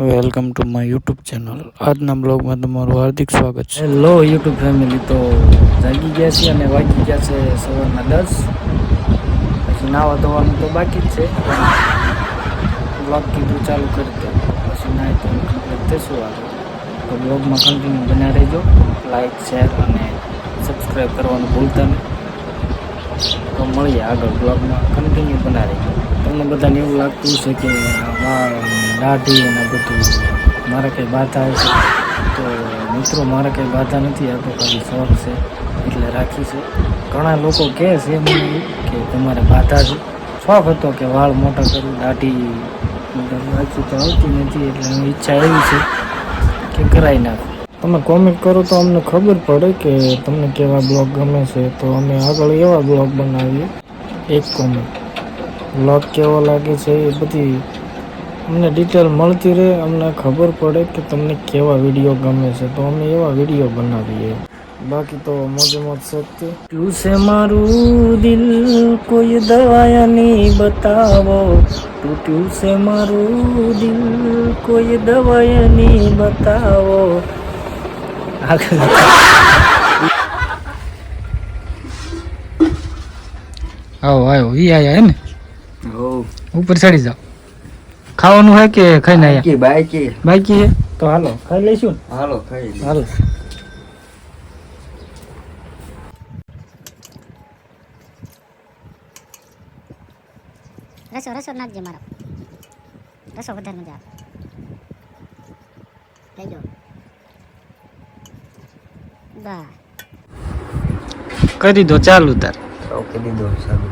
Welcome to my YouTube channel. આજના બ્લોગમાં તમારું હાર્દિક સ્વાગત છે. હેલો યુટ્યુબ ફેમિલી, તો જાગી ગયા છે અને વાગી ગયા છે સવારના 10. પછી નાવા ધોવાનું તો બાકી જ છે. બ્લોગ કીધું ચાલુ કરી દો, પછી નાહી તો કમ્પ્લીટ થશું આગળ. તો બ્લોગમાં કન્ટિન્યુ બન્યા રહેજો. લાઈક, શેર અને સબસ્ક્રાઈબ કરવાનું ભૂલતા નહીં. તો મળીએ આગળ બ્લોગમાં, કન્ટિન્યુ બના રહેજો. તમને બધાને એવું લાગતું છે કે દાઢી અને બધું મારે કંઈ બાધા છે, તો મિત્રો મારે કંઈ બાધા નથી. આ તો ખાલી શોખ છે એટલે રાખી છે. ઘણા લોકો કહે છે મને કે તમારે બાધા છે, શોખ હતો કે વાળ મોટા કરું, દાઢી રાખી તો આવતી નથી, એટલે એની ઈચ્છા એવી છે કે કરાવી નાખો. તમે કોમેન્ટ કરો તો અમને ખબર પડે કે તમને કેવા બ્લોગ ગમે છે, તો અમે આગળ એવા બ્લોગ બનાવીએ. એક કોમેન્ટ બ્લોગ કેવો લાગે છે એ બધી અમને ડિટેલ મળતી રહે, અમને ખબર પડે કે તમને કેવા વિડીયો ગમે છે, તો અમે એવા વિડીયો બનાવીએ. બાકી તો મોજે મોજ શકते क्यों से मारू दिल कोई दवाया नहीं बताओ, टूटू से मारू दिल कोई दवाया नहीं बताओ. आओ आओ ये आया है ना, ऊपर चढ़ी जाओ. ખાવાનું હે કે ખાઈને આયા? બાકી છે તો હાલો ખાઈ લઈશું. હાલો ખાઈ લઈએ. હાલો. રસો નાખજે મારો. રસો વધારે મજા આવે. લેજો. બા કરી દો ચાલુ તાર. ઓકે દીધો ચાલુ.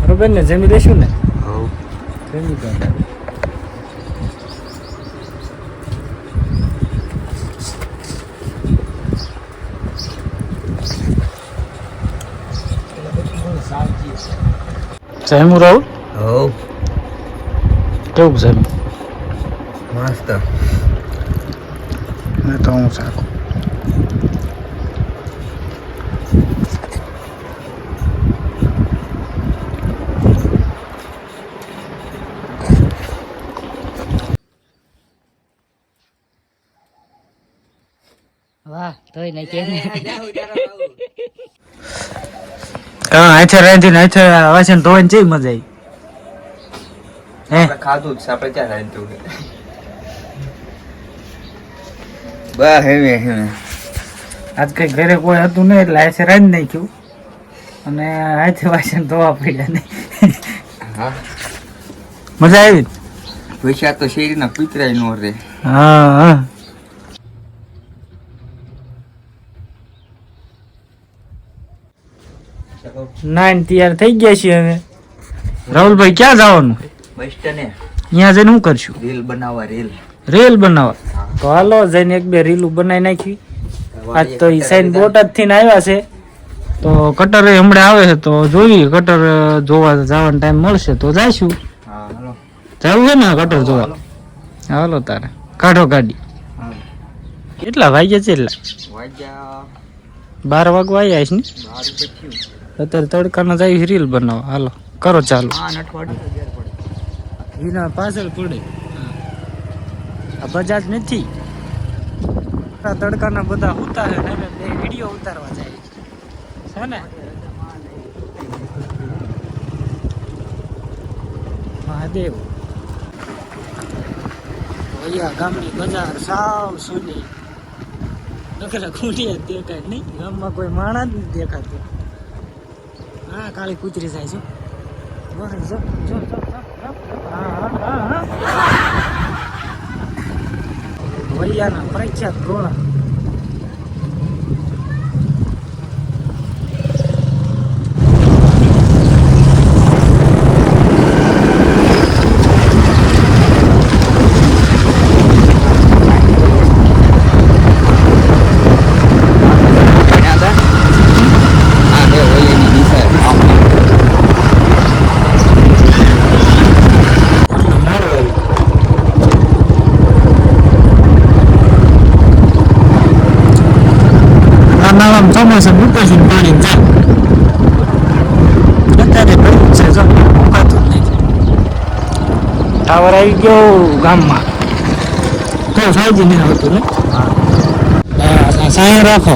બરોબર ને, જમી લેશું ને? હા જમી તો જમું રહું. હો કેવું જમી? મસ્ત. મેં તો હું સારું. વાહ તોય નહીં કે હા આછે રેંધી ને આછે આવે છે ને ધોઈને જેવી મજા આવી. હે ખાધું જ આપણે ક્યાં રાંધ્યું બા હેવે આજ કઈ ઘરે કોઈ હતું નહીં એટલે આછે રાંધી નાખ્યું અને આછે વાસણ ધોવા પડ્યા નહીં. હા મજા આવી. પૈસા તો શેરીના પીતરાય નો રે. હા હા નાઈન તૈયાર થઈ ગયા છીએ હવે. રાહુલભાઈ ક્યાં જવાનું? બસ સ્ટેન્ડ અહીંયા જઈને શું કરશું? રીલ બનાવવા. રેલ બનાવવા. તો હાલો જઈને એક બે રીલું બનાવી નાખી. આજ તો ઈ સાઈન બોટાદ થી આવ્યા છે, તો કટર હમણાં આવે છે તો જોઈએ. કટર જોવા જવાનો ટાઈમ મળશે તો જઈશું. હા હાલો જવું છે ને કટર જોવા? હાલો તારે કાઢો ગાડી. કેટલા વાગ્યા છે? એટલા વાગ્યા 12 વાગવા આવ્યા છે ને? 12 પછી અત્યારે તડકાના જાય રીલ બનાવો. હાલો કરો ચાલુ. એના પાછળ પડે આ બજાજ નથી. આ તડકાના બધા ઉતારે ને બે વિડીયો ઉતારવા જાય છે ને. મહાદેવ ભૈયા ગામની બજાર સાવ સુની. નકરા ખૂંટિયા જ દેખાય નહીં, ગામમાં કોઈ માણા જ નથી દેખાતું. હા કાળી કૂતરી જાય છે. ભૈયાના પ્રખ્યાત ઘોડા. ટાવર આવી ગયો ગામમાં તો સાઈજ નહીં આવતું ને હા સાંય રાખો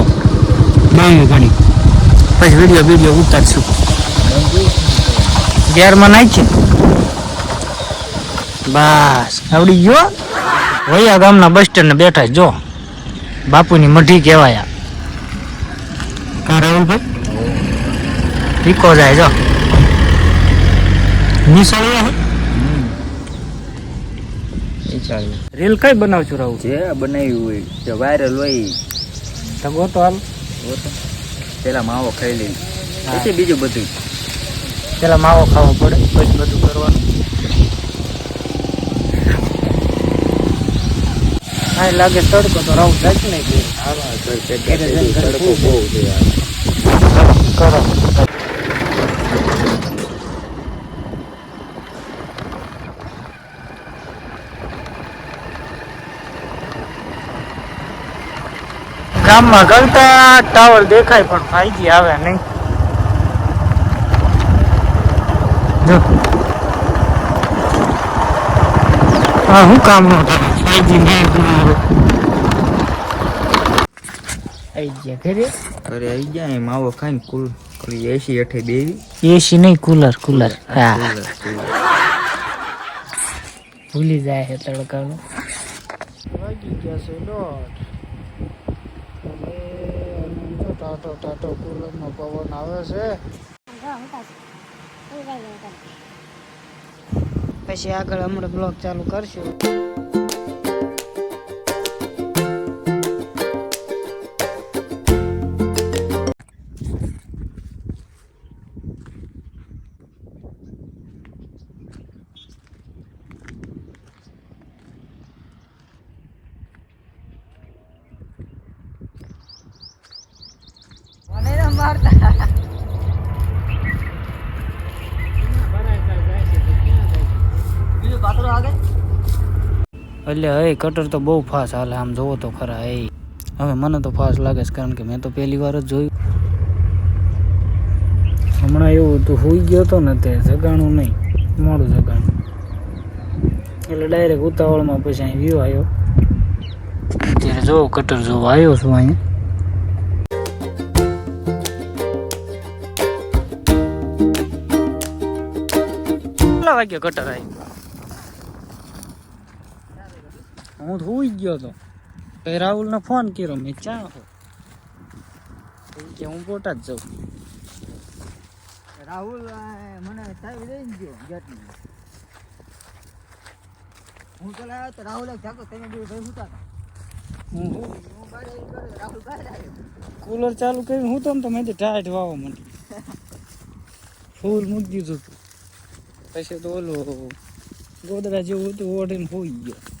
બાવી ઘણી પછી વિડીયો ઉતારશું ગેરમાં નાખી બસ આવડી ગયો વૈયા ગામના બસ સ્ટેન્ડ બેઠા જો બાપુની મઢી કહેવાયા કા રાહુલભાઈ પીકો જાય જો નિશાળ રીલ કઈ બનાવશું રાહુલ જે બનાવ્યું હોય જે વાયરલ હોય તો ગોતો હાલ પેલા માવો ખાઈ લઈ પછી બીજું બધું પેલા માવો ખાવો પડે પછી બધું કરવાનું હા લાગે તડકો તો રાહુલ જાય ને તડકો બહુ છે કરો ગામમાં ગળતા ટાવર દેખાય પણ 5G આવે નહીં જો હા હું કામ નો 5G નહીં આવી ગયા ઘરે અરે આવી ગયા માવો ખાઈને કુલ એસી હેઠે બેવી એસી નહીં કુલર હા ભૂલી જાય છે તડકાનું વાગી ગયા છે ટાટો કુલરનો પવન આવે છે પછી આગળ હમણાં બ્લોગ ચાલુ કરશું એટલે હે કટર તો બહુ ફાસ્ટ હાલે આમ જોવો તો ખરા હે હવે મને તો ફાસ્ટ લાગે છે કારણ કે મેં તો પહેલી વાર જ જોયું હમણાં એવું હતું હોઈ ગયો હતો ને તે જગાણું નહીં મોડું જગાણું એટલે ડાયરેક્ટ ઉતાવળમાં પછી અહીં વ્યૂ આવ્યો ત્યારે જોવો કટર જોવો આવ્યો છું અહીંયા કેટલા વાગ્યા કટર આવી હું તો હોઈ ગયો હતો પછી રાહુલને ફોન કર્યો મેં ચા કે હું બોટાદ જાઉં રાહુલ મને ચાવી દઈ ગયો ગેટની હું તો લાવ્યો તો રાહુલ જાગો તમે બે ભાઈ હતા હું રાહુલ બહાર આવ્યો કુલર ચાલુ કરી હું તો મેં ટાઈટ વાવો મને ફૂલ મૂકી દીધું હતું પછી તો ઓલું ગોદડા જેવું હતું ઓઢીને હોઈ ગયો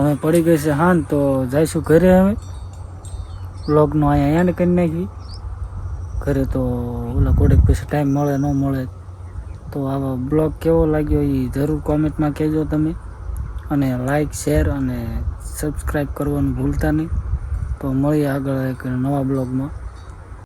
હવે પડી ગઈ છે હાન તો જઈશું ઘરે હવે બ્લોગનો અહીંયા એને કરી નાખી ઘરે તો ઓલા કોડેક પછી ટાઈમ મળે ન મળે તો આવા બ્લોગ કેવો લાગ્યો એ જરૂર કોમેન્ટમાં કહેજો તમે અને લાઈક શેર અને સબસ્ક્રાઈબ કરવાનું ભૂલતા નહીં તો મળીએ આગળ એક નવા બ્લોગમાં.